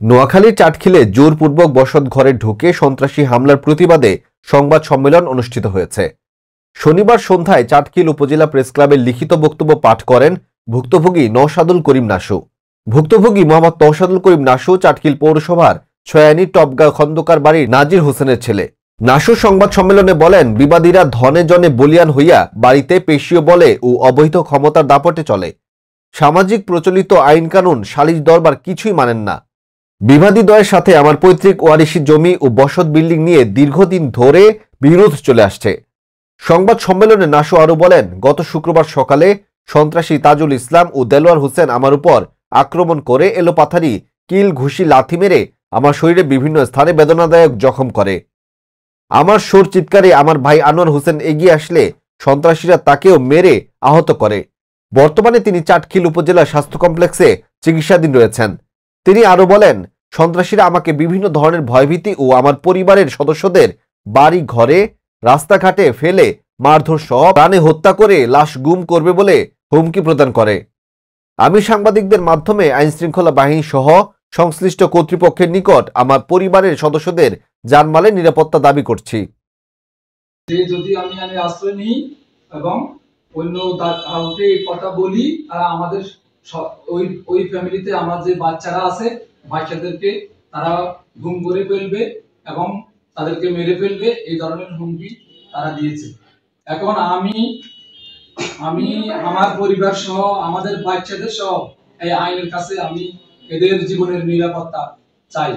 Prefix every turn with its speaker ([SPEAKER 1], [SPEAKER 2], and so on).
[SPEAKER 1] নোয়াখালীর চাটখিলে জোরপূর্বক বসত ঘরে ঢুকে সন্ত্রাসী হামলার প্রতিবাদে সংবাদ সম্মেলন অনুষ্ঠিত হয়েছে। শনিবার সন্ধ্যায় চাটখিল উপজেলা প্রেস ক্লাবের লিখিত বক্তব্য পাঠ করেন ভুক্তভোগী নওশাদুল করিম নাশু। ভুক্তভোগী মোহাম্মদ নওশাদুল করিম নাশু চাটখিল পৌরসভার ছয়ানি টপগা খন্দকার বাড়ির নাজির হোসেনের ছেলে। নাশু সংবাদ সম্মেলনে বলেন, বিবাদীরা ধনে জনে বলিয়ান হইয়া বাড়িতে পেশীয় বলে ও অবৈধ ক্ষমতার দাপটে চলে। সামাজিক প্রচলিত আইন কানুন, সালিশ দরবার কিছুই মানেন না। বিবাদী দ্বয়ের সাথে আমার পৈতৃক ওয়ারিশি জমি ও বসত বিল্ডিং নিয়ে দীর্ঘদিন ধরে বিরোধ চলে আসছে। সংবাদ সম্মেলনে নাশু আরও বলেন, গত শুক্রবার সকালে সন্ত্রাসী তাজুল ইসলাম ও দেলোয়ার হোসেন আমার উপর আক্রমণ করে এলোপাথারি কিল ঘুষি লাথি মেরে আমার শরীরে বিভিন্ন স্থানে বেদনাদায়ক জখম করে। আমার সোর চিৎকারে আমার ভাই আনোয়ার হোসেন এগিয়ে আসলে সন্ত্রাসীরা তাকেও মেরে আহত করে। বর্তমানে তিনি চাটখিল উপজেলা স্বাস্থ্য কমপ্লেক্সে চিকিৎসাধীন রয়েছেন। তিনি আরো বলেন, সন্ত্রাসীরা আমাকে বিভিন্ন ধরনের ভয়ভীতি ও আমার পরিবারের সদস্যদের বাড়ি ঘরে রাস্তাঘাটে ফেলে মারধর সহ প্রাণে হত্যা করে লাশ গুম করবে বলে হুমকি প্রদান করে। আমি সাংবাদিকদের মাধ্যমে আইনশৃঙ্খলা বাহিনী সহ সংশ্লিষ্ট কর্তৃপক্ষের নিকট আমার পরিবারের সদস্যদের জানমালের নিরাপত্তা দাবি করছি।
[SPEAKER 2] যদি আমি আশ্রয় নিই এবং অন্য কাউকে কথা বলি, আর আমাদের ওই ফ্যামিলিতে আমার যে বাচ্চারা আছে, বাচ্চাদেরকে তারা গুম করে ফেলবে এবং তাদেরকে মেরে ফেলবে, এই ধরনের হুমকি তারা দিয়েছে। এখন আমি আমার পরিবার সহ আমাদের বাচ্চাদের সহ এই আইনের কাছে আমি এদের জীবনের নিরাপত্তা চাই।